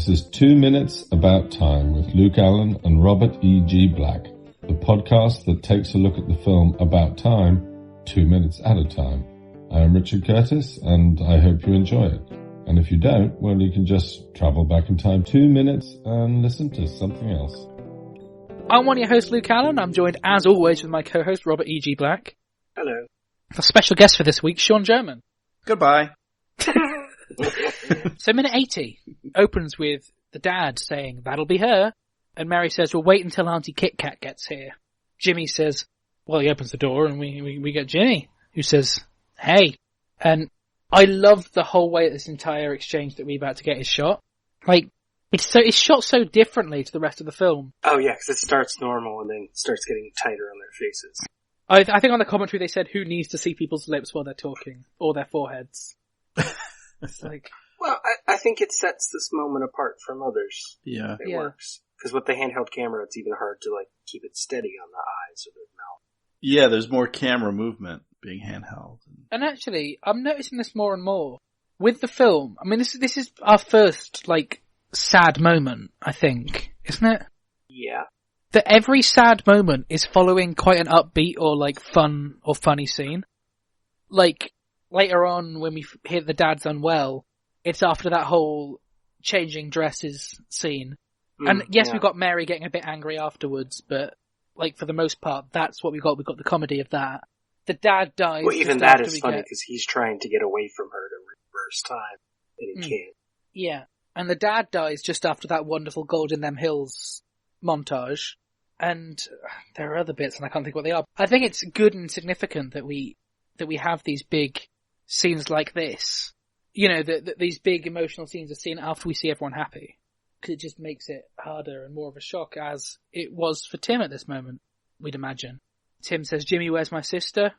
This is 2 Minutes About Time with Luke Allen and Robert E.G. Black, the podcast that takes a look at the film About Time 2 minutes at a time. I am Richard Curtis, and I hope you enjoy it. And if you don't, well, you can just travel back in time 2 minutes and listen to something else. I'm one of your hosts, Luke Allen. I'm joined, as always, with my co-host, Robert E.G. Black. Hello. A special guest for this week, Sean German. Goodbye. So minute 80 opens with the dad saying, "That'll be her." And Mary says, "Well, wait until Auntie Kit Kat gets here." Jimmy says, well, he opens the door and we get Jimmy, who says, "Hey." And I love the whole way this entire exchange that we're about to get is shot. Like, it's shot so differently to the rest of the film. Oh yeah, because it starts normal and then starts getting tighter on their faces. I think on the commentary they said, who needs to see people's lips while they're talking? Or their foreheads. It's like... Well, I think it sets this moment apart from others. Yeah. It works. Because with the handheld camera, it's even hard to, like, keep it steady on the eyes or the mouth. Yeah, there's more camera movement being handheld. And actually, I'm noticing this more and more. With the film, I mean, this is our first, like, sad moment, I think. Isn't it? Yeah. That every sad moment is following quite an upbeat or, like, fun or funny scene. Like, later on, when we hear the dad's unwell, it's after that whole changing dresses scene. And yes, we've got Mary getting a bit angry afterwards, but, like, for the most part, that's what we got. We've got the comedy of that. The dad dies. Well, even that is funny, because he's trying to get away from her to reverse time, and he can't. Yeah. And the dad dies just after that wonderful Gold in Them Hills montage. And there are other bits, and I can't think what they are. I think it's good and significant that we have these big scenes like this. You know, that these big emotional scenes are seen after we see everyone happy. Because it just makes it harder and more of a shock, as it was for Tim at this moment, we'd imagine. Tim says, "Jimmy, where's my sister?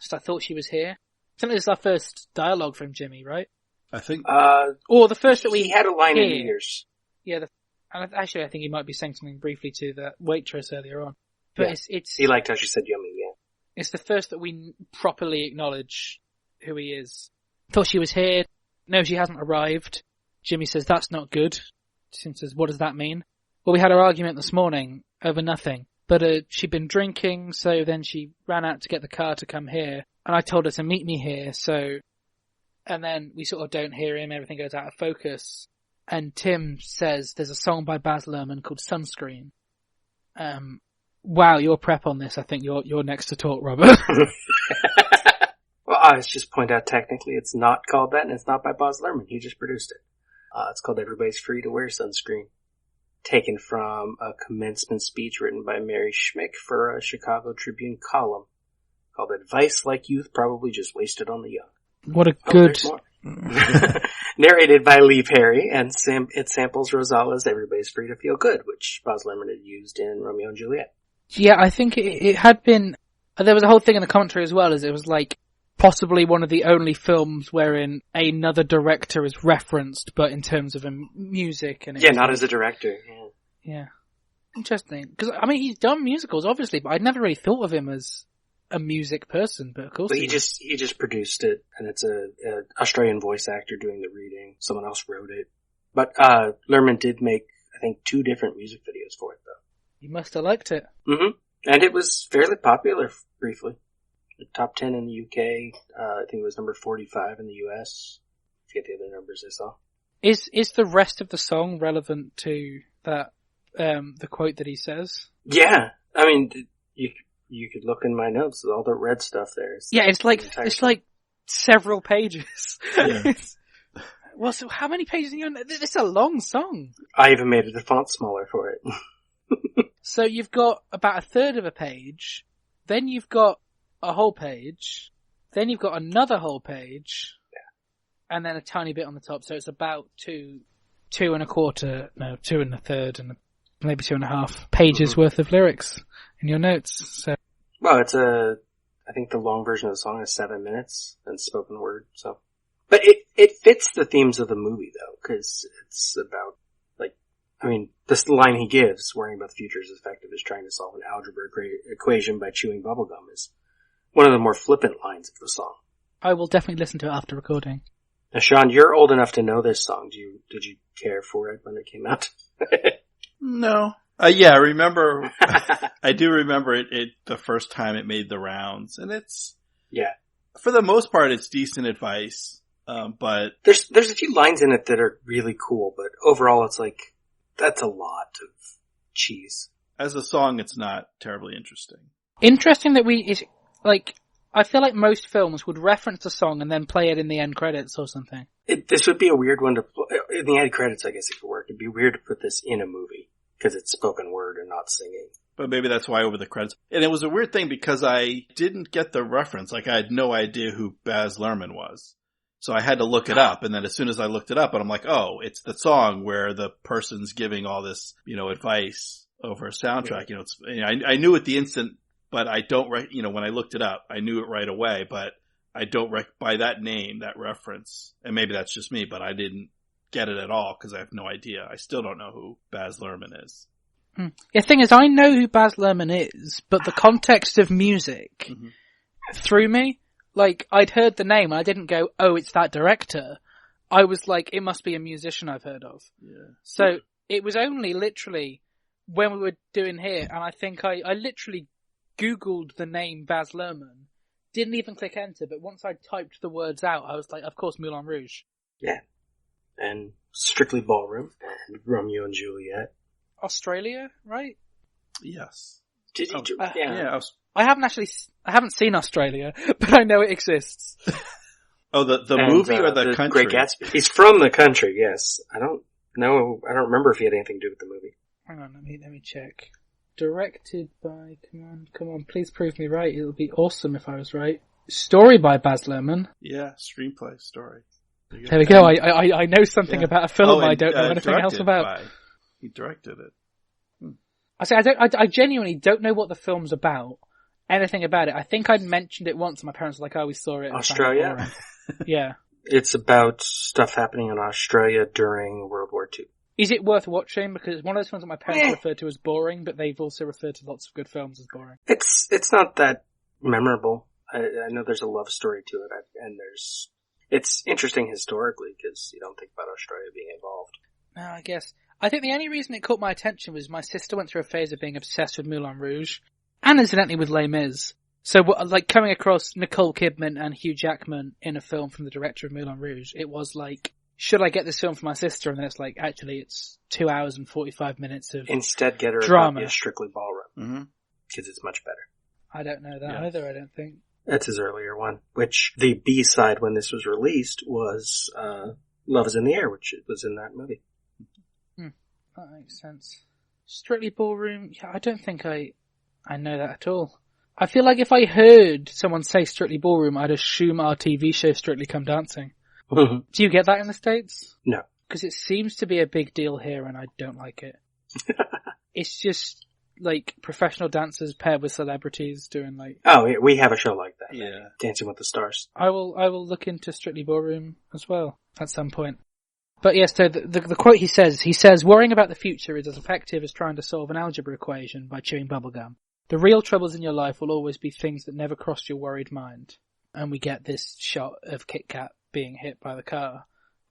Just I thought she was here." I think this is our first dialogue from Jimmy, right? I think... or the first that we... He had a line hear. in years. Yeah, and actually I think he might be saying something briefly to the waitress earlier on. But yeah. it's... He liked how she said yummy, yeah. It's the first that we properly acknowledge who he is. Thought she was here. No, she hasn't arrived. Jimmy says, "That's not good." Tim says, "What does that mean?" "Well, we had our argument this morning over nothing. But she'd been drinking, so then she ran out to get the car to come here. And I told her to meet me here, so..." And then we sort of don't hear him, everything goes out of focus. And Tim says there's a song by Baz Luhrmann called Sunscreen. Wow, your prep on this, I think you're next to talk, Robert. Well, I was just point out technically it's not called that, and it's not by Baz Luhrmann. He just produced it. It's called Everybody's Free to Wear Sunscreen. Taken from a commencement speech written by Mary Schmick for a Chicago Tribune column called "Advice Like Youth Probably Just Wasted on the Young." What a good... Narrated by Lee Perry, and it samples Rosales' "Everybody's Free to Feel Good," which Baz Luhrmann had used in Romeo and Juliet. Yeah, I think it had been... There was a whole thing in the commentary as well, as it was like possibly one of the only films wherein another director is referenced, but in terms of music. And yeah, not as a director. Yeah. Interesting. Because, I mean, he's done musicals, obviously, but I'd never really thought of him as a music person, but of course but he just produced it, and it's a Australian voice actor doing the reading. Someone else wrote it. But Luhrmann did make, I think, 2 different music videos for it, though. You must have liked it. Mm-hmm. And it was fairly popular, briefly. Top 10 in the UK, I think it was number 45 in the US. I forget the other numbers I saw. Is the rest of the song relevant to that, the quote that he says? Yeah. I mean, you could look in my notes, all the red stuff there. It's like several pages. Yeah. Well, so how many pages are you on? It's a long song. I even made it the font smaller for it. So you've got about a third of a page, then you've got a whole page, then you've got another whole page, and then a tiny bit on the top, so it's about 2 and a quarter, no, 2 and a third, and maybe 2.5 pages worth of lyrics in your notes. So. Well, I think the long version of the song is 7 minutes, and spoken word, so. But it fits the themes of the movie, though, because it's about, like, I mean, this line he gives, worrying about the future is as effective as trying to solve an algebra equation by chewing bubblegum, is one of the more flippant lines of the song. I will definitely listen to it after recording. Now, Sean, you're old enough to know this song. Did you care for it when it came out? No. Yeah, I remember. I do remember it the first time it made the rounds, and it's for the most part it's decent advice. But there's a few lines in it that are really cool, but overall it's like that's a lot of cheese. As a song, it's not terribly interesting. Interesting that I feel like most films would reference a song and then play it in the end credits or something. This would be a weird one to in the end credits. I guess it could work. It'd be weird to put this in a movie because it's spoken word and not singing. But maybe that's why over the credits. And it was a weird thing because I didn't get the reference. Like I had no idea who Baz Luhrmann was. So I had to look it up, and then as soon as I looked it up, and I'm like, oh, it's the song where the person's giving all this, advice over a soundtrack. I knew at the instant, but I don't, when I looked it up, I knew it right away, but I don't by that name, that reference, and maybe that's just me, but I didn't get it at all because I have no idea. I still don't know who Baz Luhrmann is. The thing is, I know who Baz Luhrmann is, but the context of music threw me. Like, I'd heard the name, and I didn't go, oh, it's that director. I was like, it must be a musician I've heard of. Yeah. So, it was only literally when we were doing here, and I think I literally Googled the name Baz Luhrmann, didn't even click enter, but once I typed the words out, I was like, of course, Moulin Rouge. Yeah. And Strictly Ballroom, and Romeo and Juliet. Australia, right? Yes. Did you? Yeah. I haven't seen Australia, but I know it exists. Oh, the movie or the country? Great Gatsby. He's from the country, yes. I don't remember if he had anything to do with the movie. Hang on, let me check. Directed by, come on, please prove me right. It would be awesome if I was right. Story by Baz Luhrmann. Yeah, screenplay story. There we go. I know something about a film I don't know anything else about. He directed it. I genuinely don't know what the film's about. Anything about it. I think I'd mentioned it once and my parents were like, oh, we saw it. Australia? Yeah. It's about stuff happening in Australia during World War II. Is it worth watching? Because it's one of those films that my parents referred to as boring, but they've also referred to lots of good films as boring. It's not that memorable. I know there's a love story to it, and it's interesting historically because you don't think about Australia being involved. No, I guess. I think the only reason it caught my attention was my sister went through a phase of being obsessed with Moulin Rouge, and incidentally with Les Mis. So, like, coming across Nicole Kidman and Hugh Jackman in a film from the director of Moulin Rouge, it was like, should I get this film for my sister? And then it's like, actually, it's 2 hours and 45 minutes of Instead, get her drama. a Strictly Ballroom. Because it's much better. I don't know that either, I don't think. That's his earlier one, which the B-side when this was released was Love is in the Air, which was in that movie. That makes sense. Strictly Ballroom, yeah, I don't think I know that at all. I feel like if I heard someone say Strictly Ballroom, I'd assume our TV show Strictly Come Dancing. Do you get that in the States? No. Because it seems to be a big deal here and I don't like it. It's just like professional dancers paired with celebrities doing like... Oh, yeah, we have a show like that. Yeah. Dancing with the Stars. I will look into Strictly Ballroom as well at some point. But yes, so the quote he says, worrying about the future is as effective as trying to solve an algebra equation by chewing bubblegum. The real troubles in your life will always be things that never crossed your worried mind. And we get this shot of Kit Kat being hit by the car,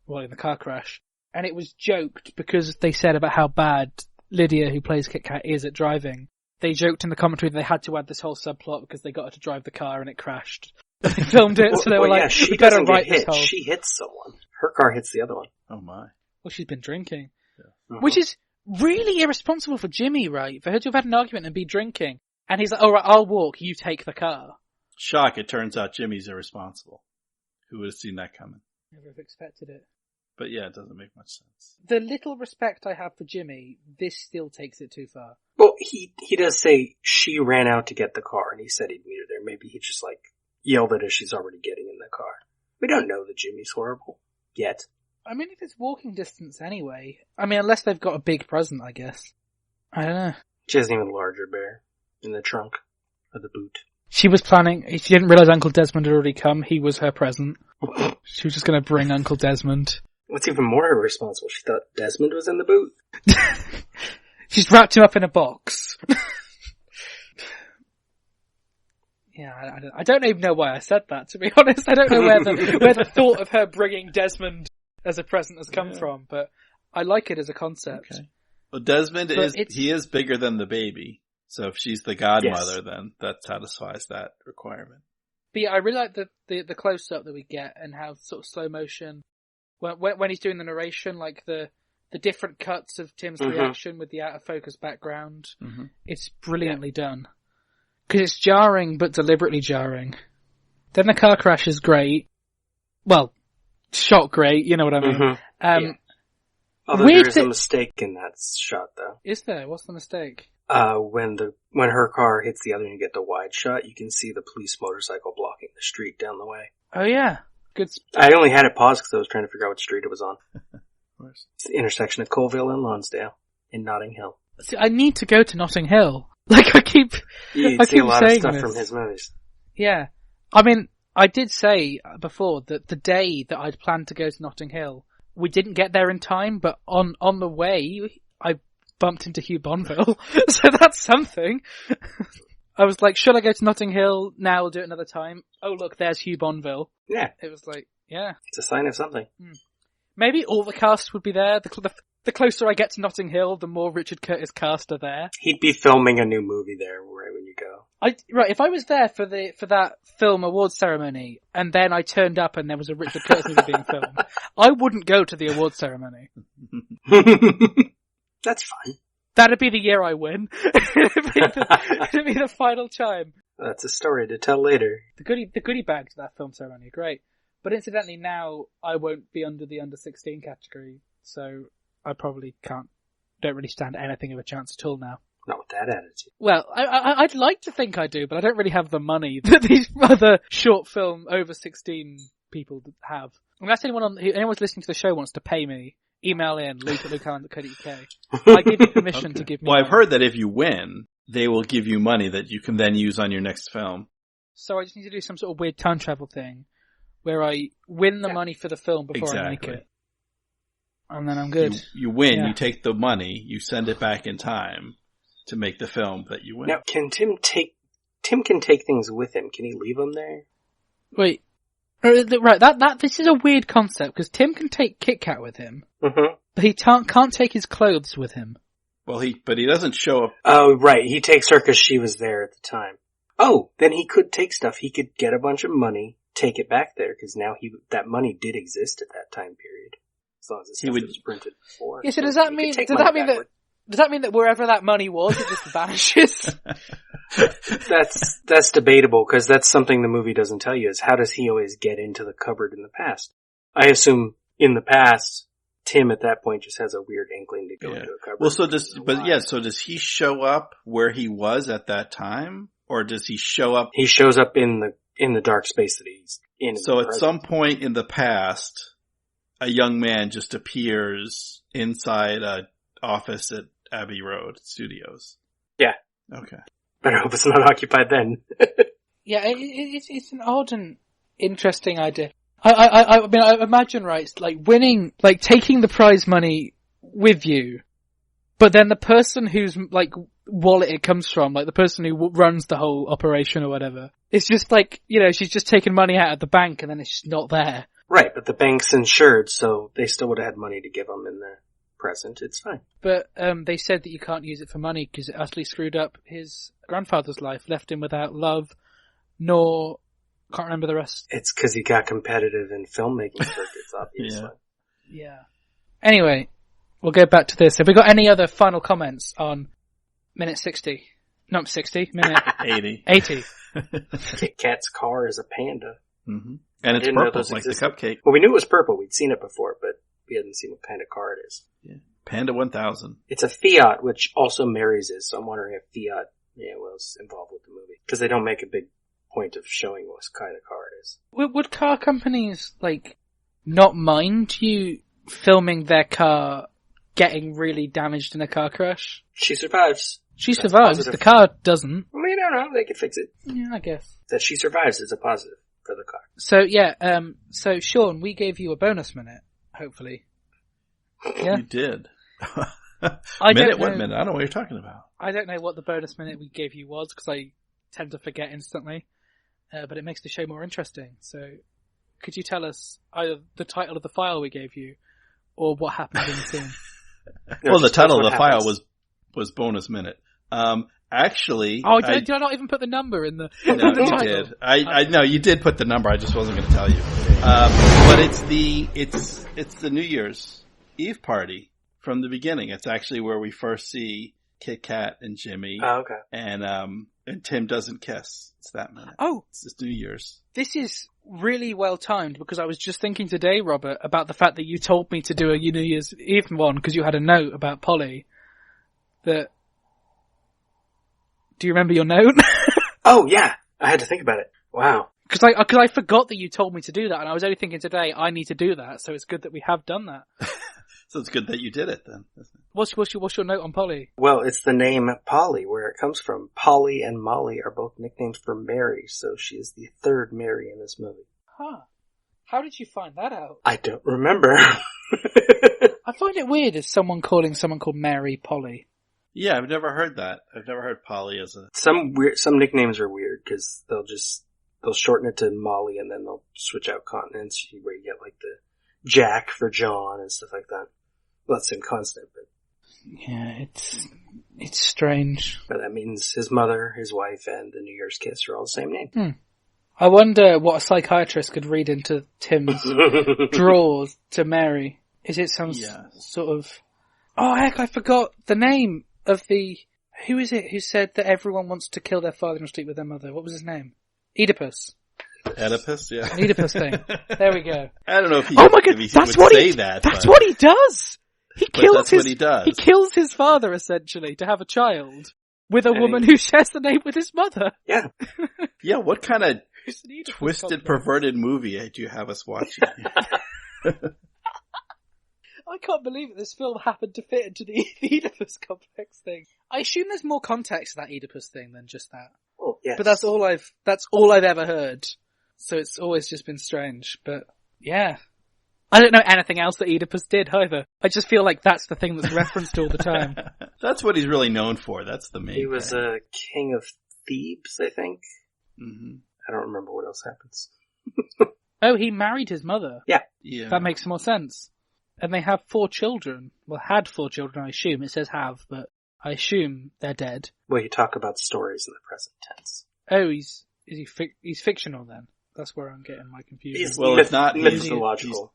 in the car crash. And it was joked because they said about how bad Lydia, who plays Kit Kat, is at driving. They joked in the commentary that they had to add this whole subplot because they got her to drive the car and it crashed. They filmed it, so they were like, she we better doesn't write get hit. this whole... She hits someone. Her car hits the other one. Oh my. Well, she's been drinking. Yeah. Which is really irresponsible for Jimmy, right? For her to have had an argument and be drinking. And he's like, alright, I'll walk, you take the car. Shock, it turns out Jimmy's irresponsible. Who would have seen that coming? Never have expected it. But yeah, it doesn't make much sense. The little respect I have for Jimmy, this still takes it too far. Well, he does say she ran out to get the car and he said he'd meet her there. Maybe he just yelled at her she's already getting in the car. We don't know that Jimmy's horrible. Yet. I mean, if it's walking distance anyway. I mean, unless they've got a big present, I guess. I don't know. She has an even larger bear in the trunk of the boot. She was planning, she didn't realise Uncle Desmond had already come, he was her present. She was just going to bring Uncle Desmond. What's even more irresponsible, she thought Desmond was in the boot. She's wrapped him up in a box. Yeah, I don't even know why I said that, to be honest. I don't know where the thought of her bringing Desmond as a present has come from, but I like it as a concept. Okay. Well, Desmond is bigger than the baby. So if she's the godmother, then that satisfies that requirement. But yeah, I really like the close-up that we get and how sort of slow motion, when he's doing the narration, like the different cuts of Tim's reaction with the out-of-focus background. Mm-hmm. It's brilliantly done. Because it's jarring, but deliberately jarring. Then the car crash is great. Well, shot great, you know what I mean. Although there is a mistake in that shot, though. Is there? What's the mistake? When her car hits the other and you get the wide shot, you can see the police motorcycle blocking the street down the way. Oh yeah. Good. I only had it paused because I was trying to figure out what street it was on. It's the intersection of Colville and Lonsdale in Notting Hill. See, I need to go to Notting Hill. Like I keep see a lot of stuff from his movies. Yeah. I mean, I did say before that the day that I'd planned to go to Notting Hill, we didn't get there in time, but on the way, I bumped into Hugh Bonneville. So that's something. I was like, should I go to Notting Hill? Now we'll do it another time. Oh look, there's Hugh Bonneville. Yeah. It was like, yeah. It's a sign of something. Maybe all the cast would be there. The closer I get to Notting Hill, the more Richard Curtis cast are there. He'd be filming a new movie there right when you go. Right, if I was there for that film awards ceremony, and then I turned up and there was a Richard Curtis movie being filmed, I wouldn't go to the awards ceremony. That's fine. That'd be the year I win. It'd be the final time. That's a story to tell later. The goodie bag to that film ceremony, great. But incidentally, now I won't be under the under 16 category, so I probably don't really stand anything of a chance at all now. Not with that attitude. Well, I'd like to think I do, but I don't really have the money that these other short film over 16 people have. Unless anyone's listening to the show wants to pay me, email in, luke@lukeallen.co.uk. I give you permission to give me money. I've heard that if you win, they will give you money that you can then use on your next film. So I just need to do some sort of weird time travel thing, where I win the money for the film before I make it. And then I'm good. You win, you take the money, you send it back in time to make the film that you win. Now, can Tim can take things with him. Can he leave them there? Wait. Right, this is a weird concept, because Tim can take Kit Kat with him, but he can't take his clothes with him. Well, but he doesn't show up. Oh, right, he takes her because she was there at the time. Oh, then he could take stuff. He could get a bunch of money, take it back there, because now that money did exist at that time period. As long as it was printed before. Yeah, so does that mean that wherever that money was, it just vanishes? That's debatable, because that's something the movie doesn't tell you, is how does he always get into the cupboard in the past? I assume in the past, Tim at that point just has a weird inkling to go into a cupboard. Well, so does he show up where he was at that time? Or does he show up? He shows up in the dark space that he's in. So at some point in the past, a young man just appears inside a office at Abbey Road Studios. Yeah. Okay. Better hope it's not occupied then. Yeah, it's an odd and interesting idea. I mean, I imagine, right, it's like winning, like taking the prize money with you, but then the person whose, like, wallet it comes from, like the person who runs the whole operation or whatever, it's just like, she's just taking money out of the bank and then it's just not there. Right, but the bank's insured, so they still would have had money to give them in the present. It's fine. But they said that you can't use it for money because it utterly screwed up his grandfather's life, left him without love, nor can't remember the rest. It's because he got competitive in filmmaking circuits, obviously. Yeah. Anyway, we'll go back to this. Have we got any other final comments on minute 60? Not 60, minute 80. 80. Kit Kat's car is a panda. Mm-hmm. And it's purple, like the cupcake. Well, we knew it was purple. We'd seen it before, but we hadn't seen what kind of car it is. Yeah. Panda 1000. It's a Fiat, which also marries it, so I'm wondering if Fiat was involved with the movie. Because they don't make a big point of showing what kind of car it is. Would car companies, not mind you filming their car getting really damaged in a car crash? She survives. She survives. Positive. The car doesn't. Well, you don't know. They could fix it. Yeah, I guess. That she survives is a positive for the car. So Sean, we gave you a bonus minute, hopefully. Yeah? You did. What minute? I don't know what you're talking about. I don't know what the bonus minute we gave you was, because I tend to forget instantly. but it makes the show more interesting. So, could you tell us either the title of the file we gave you, or what happened in the scene? Well, the title of the file was bonus minute. Actually, did I not even put the number in the? No, the you title? did. I know you did put the number. I just wasn't going to tell you. But it's the New Year's Eve party from the beginning. It's actually where we first see Kit Kat and Jimmy. Oh, okay. And Tim doesn't kiss. It's that minute. Oh, it's just New Year's. This is really well timed because I was just thinking today, Robert, about the fact that you told me to do a New Year's Eve one because you had a note about Polly. Do you remember your note? Oh yeah, I had to think about it. Wow. Because I forgot that you told me to do that, and I was only thinking today I need to do that. So it's good that we have done that. So it's good that you did it then. Isn't it? What's your note on Polly? Well, it's the name Polly, where it comes from. Polly and Molly are both nicknames for Mary, so she is the third Mary in this movie. Huh. How did you find that out? I don't remember. I find it weird as someone calling someone called Mary Polly. Yeah, I've never heard that. I've never heard Polly as a... Some nicknames are weird, because they'll shorten it to Molly and then they'll switch out consonants where you get like the Jack for John and stuff like that. Well, that's in constant, but... Yeah, it's strange. But that means his mother, his wife, and the New Year's kiss are all the same name. I wonder what a psychiatrist could read into Tim's drawers to Mary. Is it some sort of... Oh heck, I forgot the name of the... Who is it who said that everyone wants to kill their father and sleep with their mother? What was his name? Oedipus. Oedipus, yeah. An Oedipus thing. There we go. I don't know if he, oh my God, that's what he, that. That's what he does! He kills he kills his father, essentially, to have a child with a woman who shares the name with his mother. Yeah. Yeah, what kind of twisted, perverted movie do you have us watching? I can't believe that this film happened to fit into the Oedipus Complex thing. I assume there's more context to that Oedipus thing than just that. Oh, yes. But that's all I've ever heard. So it's always just been strange. But yeah. I don't know anything else that Oedipus did either. I just feel like that's the thing that's referenced all the time. That's what he's really known for. That's the main He was a king of Thebes, I think. Mm-hmm. I don't remember what else happens. Oh, he married his mother. Yeah. That makes more sense. And they have 4 children. Well, had 4 children, I assume. It says have, but I assume they're dead. Well, you talk about stories in the present tense. Oh, he's fictional then? That's where I'm getting my confusion. It's not mythological.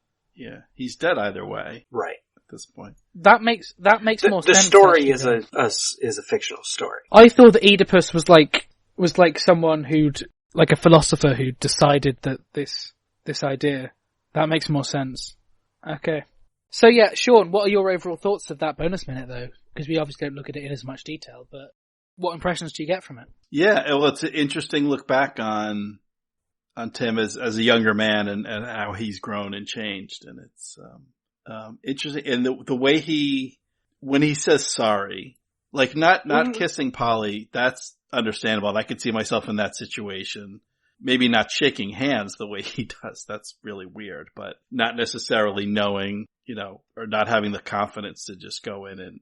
He's dead either way. Right. At this point. That makes more sense. The story is a fictional story. I thought that Oedipus was like someone like a philosopher who decided that this idea. That makes more sense. Okay. So yeah, Sean, what are your overall thoughts of that bonus minute though? Because we obviously don't look at it in as much detail, but what impressions do you get from it? Yeah, well, it's an interesting look back on Tim as a younger man and how he's grown and changed. And it's, interesting. And the way when he says sorry, like not kissing Polly, that's understandable. And I could see myself in that situation. Maybe not shaking hands the way he does. That's really weird, but not necessarily knowing, or not having the confidence to just go in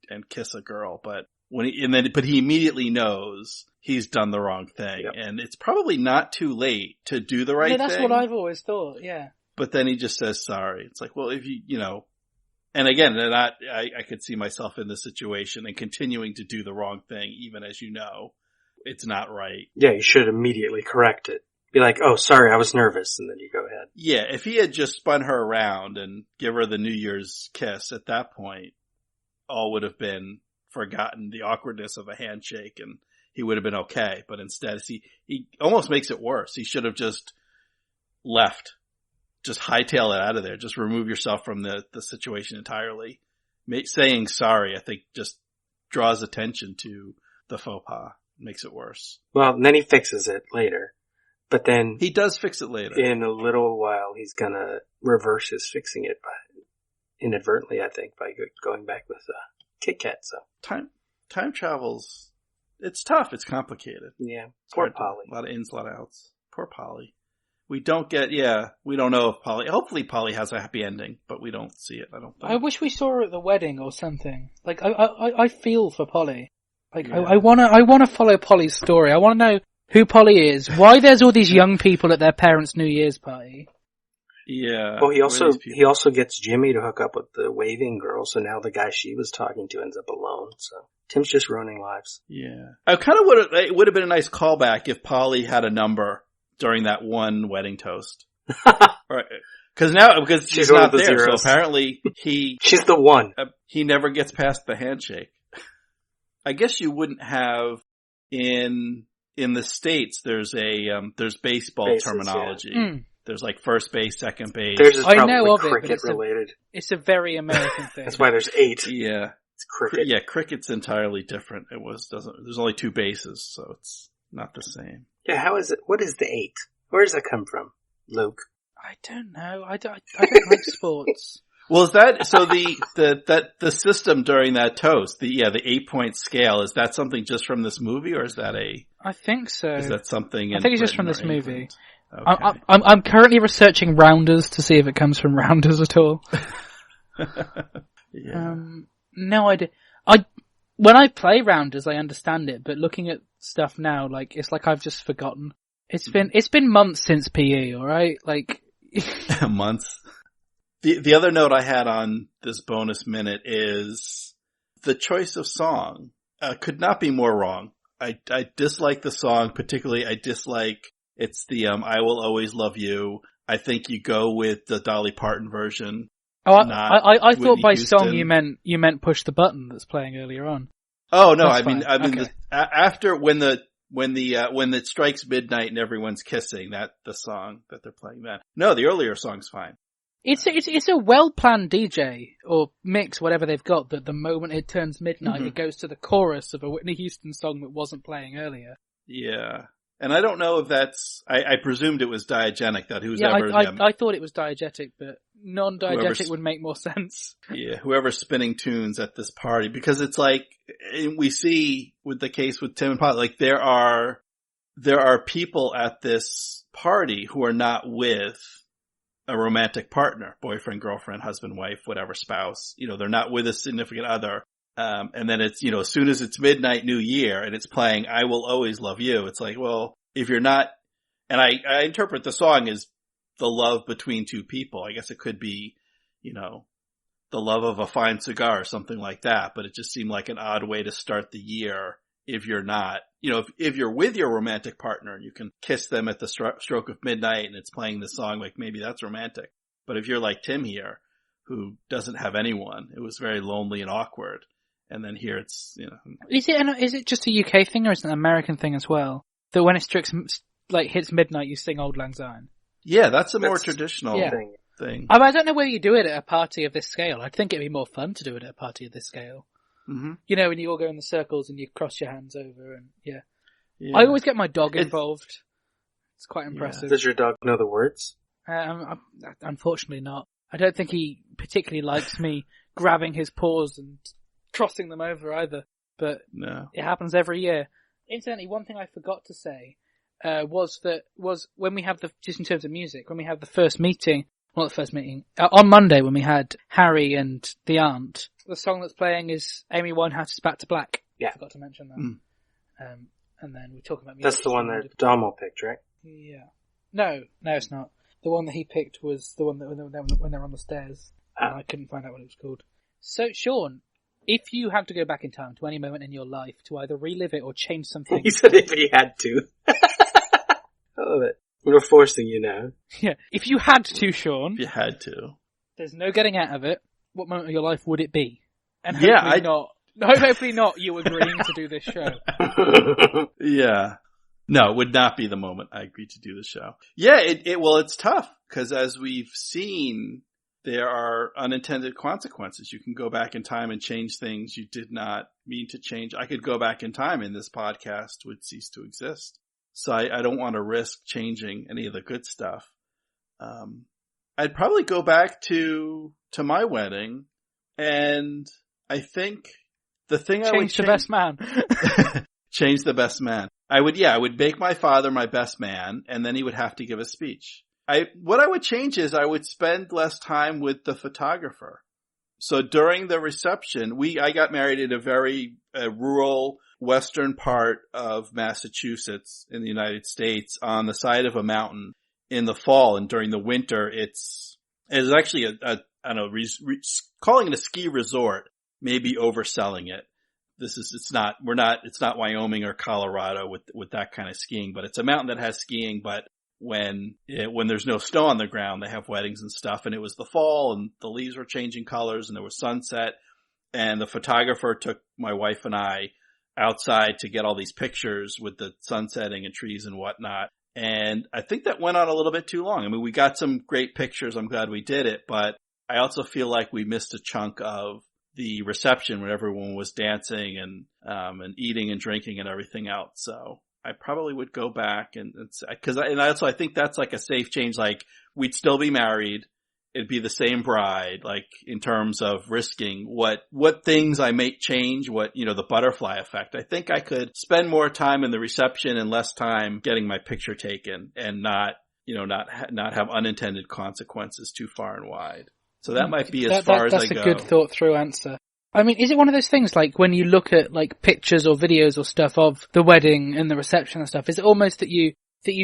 and kiss a girl. But but he immediately knows he's done the wrong thing. Yep. And it's probably not too late to do the right thing. That's what I've always thought. Yeah. But then he just says sorry. It's like, well, if and again, I could see myself in this situation and continuing to do the wrong thing, even as it's not right. Yeah, you should immediately correct it. Be like, oh, sorry, I was nervous, and then you go ahead. Yeah, if he had just spun her around and give her the New Year's kiss at that point, all would have been forgotten, the awkwardness of a handshake, and he would have been okay. But instead, he almost makes it worse. He should have just left. Just hightail it out of there. Just remove yourself from the situation entirely. Saying sorry, I think, just draws attention to the faux pas. Makes it worse. Well, then he fixes it later. But then... He does fix it later. In a little while, he's gonna reverse his fixing it inadvertently, I think, by going back with Kit Kat, so... Time travels... It's tough. It's complicated. Yeah. Poor Polly. A lot of ins, a lot of outs. Poor Polly. We don't know if Polly... Hopefully Polly has a happy ending, but we don't see it, I don't think. I wish we saw her at the wedding or something. Like, I feel for Polly. Like, yeah. I wanna follow Polly's story. I wanna know who Polly is, why there's all these young people at their parents' New Year's party. Yeah. Well, he also gets Jimmy to hook up with the waving girl, so now the guy she was talking to ends up alone. So Tim's just ruining lives. Yeah. I kind of it would have been a nice callback if Polly had a number during that one wedding toast. Right. Because she's not there, zeros. So apparently she's the one. He never gets past the handshake. I guess you wouldn't have in the States, there's baseball terminology. Yeah. There's like first base, second base. There's probably cricket related. It's a very American thing. That's why there's 8. Yeah. It's cricket. Yeah, cricket's entirely different. There's only 2 bases, so it's not the same. Yeah, how is it? What is the 8? Where does that come from, Luke? I don't know. I don't like sports. Well, is that, so the system during that toast, the 8-point scale, is that something just from this movie, or is that I think so. Is that something I think it's just from this movie. Okay. I'm currently researching Rounders to see if it comes from Rounders at all. Yeah. No idea. When I play Rounders, I understand it, but looking at stuff now, like, it's like I've just forgotten. It's been months since PE, alright? Like... Months. The other note I had on this bonus minute is the choice of song could not be more wrong. I dislike the song, particularly I dislike it's the I Will Always Love You. I think you go with the Dolly Parton version. Oh, I thought by Houston. song you meant Push the Button that's playing earlier on. Oh no, That's I mean okay. After when it strikes midnight and everyone's kissing, that the song that they're playing then. No, the earlier song's fine. It's a well-planned DJ, or mix, whatever they've got, that the moment it turns midnight, it goes to the chorus of a Whitney Houston song that wasn't playing earlier. Yeah. And I don't know if that's, I presumed it was diegetic, that I thought it was diegetic, but non-diegetic would make more sense. Yeah, whoever's spinning tunes at this party, because it's like, we see with the case with Tim and Polly, like there are people at this party who are not with a romantic partner, boyfriend, girlfriend, husband, wife, whatever, spouse. They're not with a significant other. And then it's, as soon as it's midnight New Year and it's playing I Will Always Love You, it's like, well, if you're not, and I interpret the song as the love between two people. I guess it could be, the love of a fine cigar or something like that, but it just seemed like an odd way to start the year if you're not, if you're with your romantic partner and you can kiss them at the stroke of midnight and it's playing the song, like maybe that's romantic. But if you're like Tim here, who doesn't have anyone, it was very lonely and awkward. And then here it's, Is it just a UK thing or is it an American thing as well? That when it hits midnight, you sing Auld Lang Syne? Yeah, that's a more traditional thing. I don't know whether you do it at a party of this scale. I think it'd be more fun to do it at a party of this scale. Mm-hmm. When you all go in the circles and you cross your hands over and yeah. I always get my dog involved. It's quite impressive. Does your dog know the words? Unfortunately not. I don't think he particularly likes me grabbing his paws and crossing them over either, but no. It happens every year. Incidentally, one thing I forgot to say was when we have just in terms of music, when we have the first meeting, not the first meeting, on Monday when we had Harry and the aunt, the song that's playing is Amy Winehouse's Back to Black. Yeah. I forgot to mention that. And then we're talking about music. That's the one that Domo picked, right? Yeah. No, it's not. The one that he picked was the one that when they're on the stairs. And I couldn't find out what it was called. So, Sean, if you had to go back in time to any moment in your life to either relive it or change something... He said if he had to. I love it. We're forcing you now. Yeah. If you had to, Sean... If you had to. There's no getting out of it. What moment of your life would it be? And hopefully not you agreeing to do this show. Yeah. No, it would not be the moment I agreed to do the show. Yeah, it's tough, because as we've seen... There are unintended consequences. You can go back in time and change things you did not mean to change. I could go back in time and this podcast would cease to exist. So I don't want to risk changing any of the good stuff. I'd probably go back to my wedding, and I think the thing I would change... the best man. Change the best man. I would make my father my best man, and then he would have to give a speech. What I would change is I would spend less time with the photographer. So during the reception, I got married in a very rural, western part of Massachusetts in the United States on the side of a mountain in the fall, and during the winter it's actually I don't know, calling it a ski resort, maybe overselling it. It's not Wyoming or Colorado with that kind of skiing, but it's a mountain that has skiing, but when there's no snow on the ground, they have weddings and stuff. And it was the fall and the leaves were changing colors and there was sunset, and the photographer took my wife and I outside to get all these pictures with the sun setting and trees and whatnot. And I think that went on a little bit too long. I mean, we got some great pictures. I'm glad we did it, but I also feel like we missed a chunk of the reception when everyone was dancing and eating and drinking and everything else. So I probably would go back and I think that's like a safe change. Like, we'd still be married. It'd be the same bride, like in terms of risking what things I may change, the butterfly effect. I think I could spend more time in the reception and less time getting my picture taken and not have unintended consequences too far and wide. So that might be as far as I go. That's a good thought through answer. I mean, is it one of those things, like when you look at like pictures or videos or stuff of the wedding and the reception and stuff, is it almost that you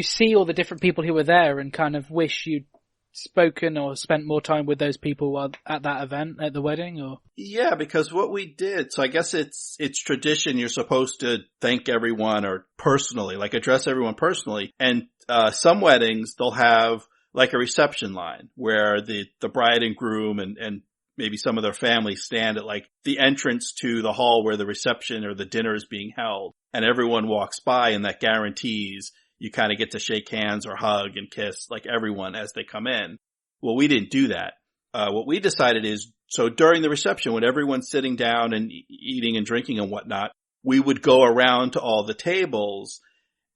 see all the different people who were there and kind of wish you'd spoken or spent more time with those people while at that event, at the wedding? Or yeah, because what we did, so I guess it's tradition, you're supposed to thank everyone or personally, like address everyone personally, and some weddings they'll have like a reception line where the bride and groom and maybe some of their families stand at like the entrance to the hall where the reception or the dinner is being held, and everyone walks by, and that guarantees you kind of get to shake hands or hug and kiss like everyone as they come in. Well, we didn't do that. What we decided is, so during the reception, when everyone's sitting down and eating and drinking and whatnot, we would go around to all the tables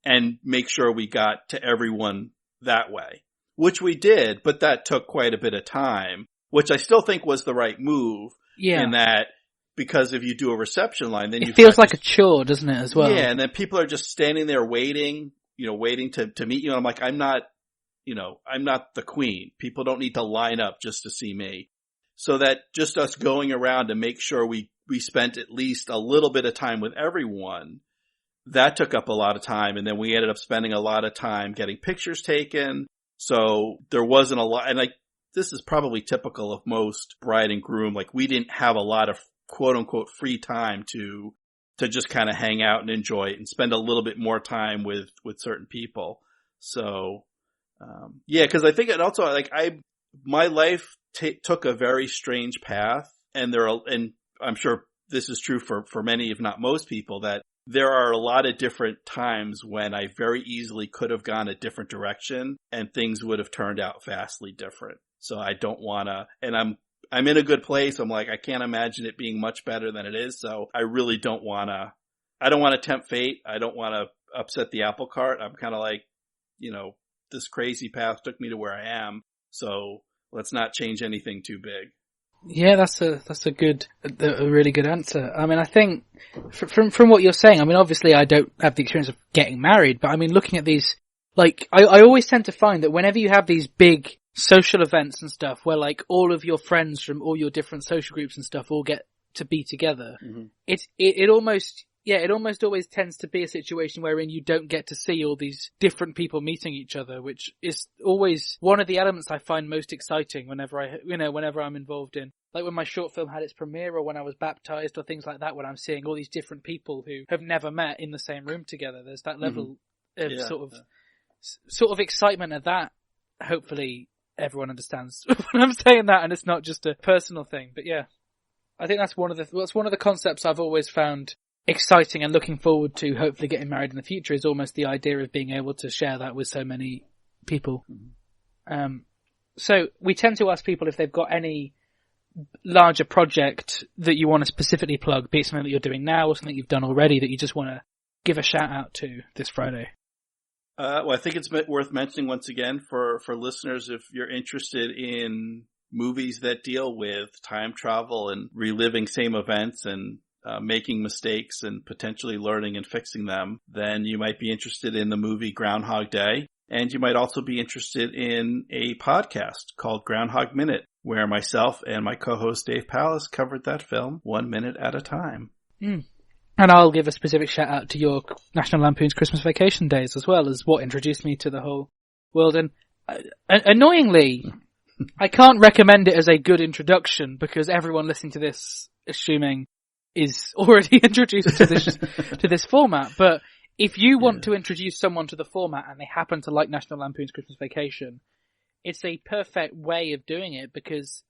and make sure we got to everyone that way, which we did, but that took quite a bit of time, which I still think was the right move. Yeah. In that, because if you do a reception line, then it feels like a chore, doesn't it, as well? Yeah, and then people are just standing there waiting to meet you. And I'm like, I'm not the queen. People don't need to line up just to see me. So that just us going around to make sure we spent at least a little bit of time with everyone, that took up a lot of time. And then we ended up spending a lot of time getting pictures taken. So there wasn't a lot, and like, this is probably typical of most bride and groom. Like, we didn't have a lot of quote unquote free time to just kind of hang out and enjoy it and spend a little bit more time with certain people. So, yeah, cause I think it also, like, my life took a very strange path, and and I'm sure this is true for many, if not most people, that there are a lot of different times when I very easily could have gone a different direction and things would have turned out vastly different. So I don't wanna, and I'm in a good place. I'm like, I can't imagine it being much better than it is. So I really don't want to tempt fate. I don't want to upset the apple cart. I'm kind of like, this crazy path took me to where I am. So let's not change anything too big. Yeah, that's a really good answer. I mean, I think from what you're saying, I mean, obviously I don't have the experience of getting married, but I mean, looking at these, like, I always tend to find that whenever you have these big social events and stuff where like all of your friends from all your different social groups and stuff all get to be together, mm-hmm. it almost always tends to be a situation wherein you don't get to see all these different people meeting each other, which is always one of the elements I find most exciting whenever I'm involved in, like when my short film had its premiere or when I was baptized or things like that, when I'm seeing all these different people who have never met in the same room together. There's that level of sort of excitement at that. Hopefully everyone understands when I'm saying that, and it's not just a personal thing. But yeah, I think that's one of the concepts I've always found exciting and looking forward to hopefully getting married in the future, is almost the idea of being able to share that with so many people. Mm-hmm. So we tend to ask people if they've got any larger project that you want to specifically plug, be it something that you're doing now or something you've done already that you just want to give a shout out to this Friday. Well, I think it's worth mentioning once again for listeners, if you're interested in movies that deal with time travel and reliving same events and making mistakes and potentially learning and fixing them, then you might be interested in the movie Groundhog Day. And you might also be interested in a podcast called Groundhog Minute, where myself and my co-host Dave Pallas covered that film 1 minute at a time. And I'll give a specific shout out to your National Lampoon's Christmas Vacation days as well, as what introduced me to the whole world. And annoyingly, I can't recommend it as a good introduction because everyone listening to this, assuming, is already introduced to this format. But if you want to introduce someone to the format and they happen to like National Lampoon's Christmas Vacation, it's a perfect way of doing it because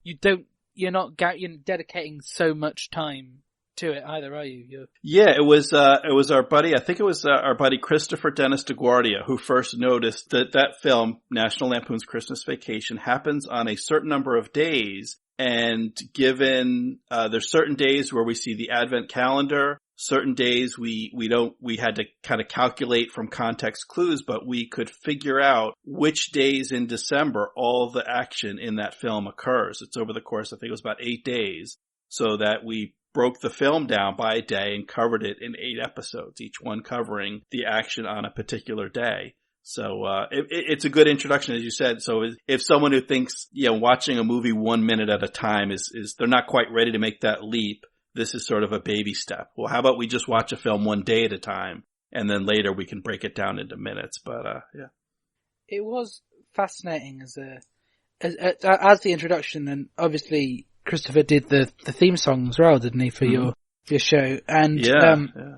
you're not dedicating so much time to it either, are you? Yeah, it was our buddy, I think it was our buddy Christopher Dennis DeGuardia who first noticed that film, National Lampoon's Christmas Vacation, happens on a certain number of days. And given, there's certain days where we see the Advent calendar, certain days we had to kind of calculate from context clues, but we could figure out which days in December all the action in that film occurs. It's over the course, I think it was about 8 days, so that we broke the film down by a day and covered it in 8 episodes, each one covering the action on a particular day. So, it's a good introduction, as you said. So if someone who thinks, watching a movie 1 minute at a time is they're not quite ready to make that leap, this is sort of a baby step. Well, how about we just watch a film 1 day at a time and then later we can break it down into minutes. But, yeah. It was fascinating as the introduction, and obviously Christopher did the theme song as well, didn't he, for your show? And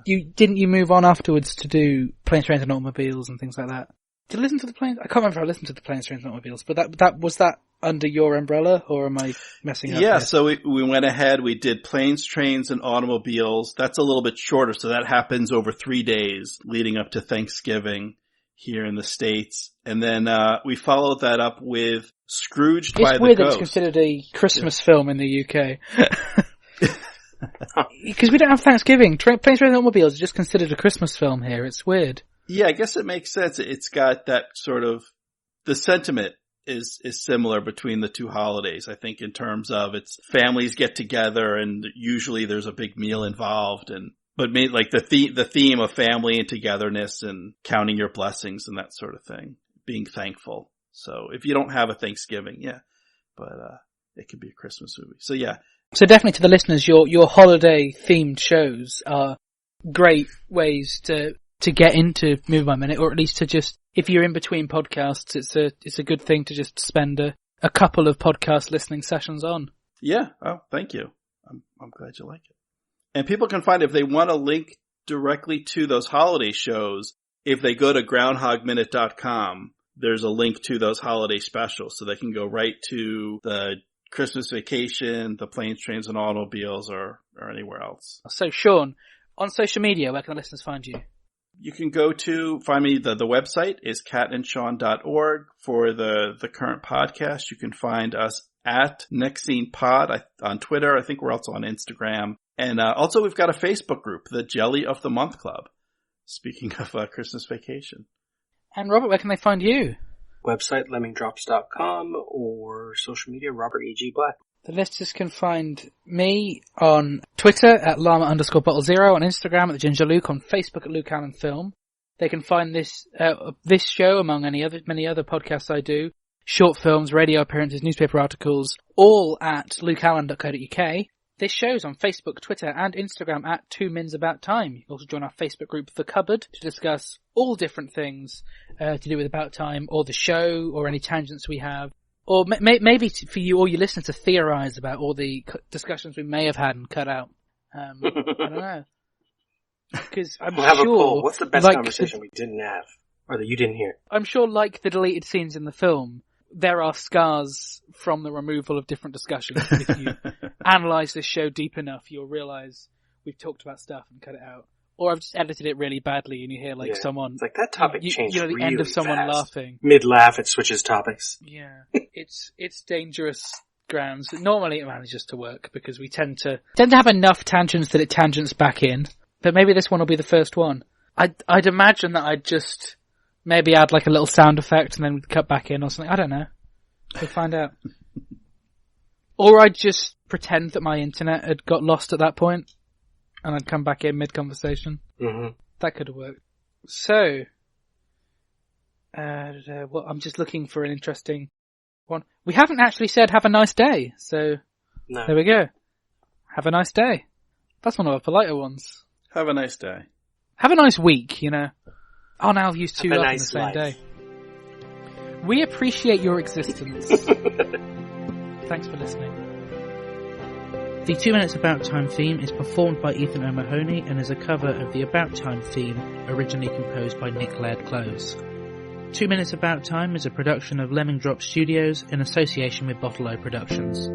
you move on afterwards to do Planes, Trains and Automobiles and things like that? Did you listen to the Planes? I can't remember if I listened to the Planes, Trains and Automobiles, but that was that under your umbrella, or am I messing up? Yeah, so we went ahead, we did Planes, Trains and Automobiles. That's a little bit shorter, so that happens over 3 days leading up to Thanksgiving here in the States. And then we followed that up with Scrooged by the Ghost. It's weird that it's considered a Christmas film in the UK. Because we don't have Thanksgiving. Planes, Trains and Automobiles are just considered a Christmas film here. It's weird. Yeah, I guess it makes sense. It's got that sort of, the sentiment is similar between the two holidays, I think, in terms of it's families get together and usually there's a big meal involved, but like the theme of family and togetherness and counting your blessings and that sort of thing, being thankful. So if you don't have a Thanksgiving, but it could be a Christmas movie. So yeah. So definitely to the listeners, your holiday themed shows are great ways to get into Movie by Minute, or at least to just, if you're in between podcasts, it's a good thing to just spend a couple of podcast listening sessions on. Yeah. Oh, thank you. I'm glad you like it. And people can find, if they want to link directly to those holiday shows, if they go to groundhogminute.com, there's a link to those holiday specials, so they can go right to the Christmas Vacation, the Planes, Trains and Automobiles, or anywhere else. So Sean, on social media, where can the listeners find you? You can find me, the website is catandshawn.org. For the current podcast, you can find us at Next Scene Pod on Twitter. I think we're also on Instagram. And also we've got a Facebook group, the Jelly of the Month Club. Speaking of Christmas Vacation. And Robert, where can they find you? Website, lemmingdrops.com, or social media, Robert E.G. Black. The listeners can find me on Twitter at llama_bottle0, on Instagram at the Ginger Luke, on Facebook at Luke Allen Film. They can find this show, among many other podcasts I do, short films, radio appearances, newspaper articles, all at lukeallen.co.uk. This show's on Facebook, Twitter and Instagram at 2 Mins About Time. You can also join our Facebook group, The Cupboard, to discuss all different things to do with About Time, or the show, or any tangents we have. Or maybe for you or your listeners to theorize about all the discussions we may have had and cut out. I don't know. Because I'm we'll have sure... a poll. What's the best conversation we didn't have? Or that you didn't hear? I'm sure, like the deleted scenes in the film, there are scars from the removal of different discussions. If you analyze this show deep enough, you'll realize we've talked about stuff and cut it out. Or I've just edited it really badly and you hear someone... It's like that topic changed the really end of someone fast. laughing. Mid-laugh, it switches topics. Yeah. It's dangerous grounds. Normally it manages to work because we tend to have enough tangents that it tangents back in. But maybe this one will be the first one. I'd imagine that I'd just maybe add like a little sound effect and then cut back in or something. I don't know. We'll find out. Or I'd just pretend that my internet had got lost at that point and I'd come back in mid-conversation. Mm-hmm. That could have worked. So, I'm just looking for an interesting one. We haven't actually said have a nice day, so no. There we go. Have a nice day. That's one of our politer ones. Have a nice day. Have a nice week, you know. Oh, now I've used two Have a up nice on the same life. day. We appreciate your existence. Thanks for listening. The 2 Minutes About Time theme is performed by Ethan O'Mahony and is a cover of the About Time theme, originally composed by Nick Laird-Close. 2 Minutes About Time is a production of Lemming Drop Studios in association with Bottle-O Productions.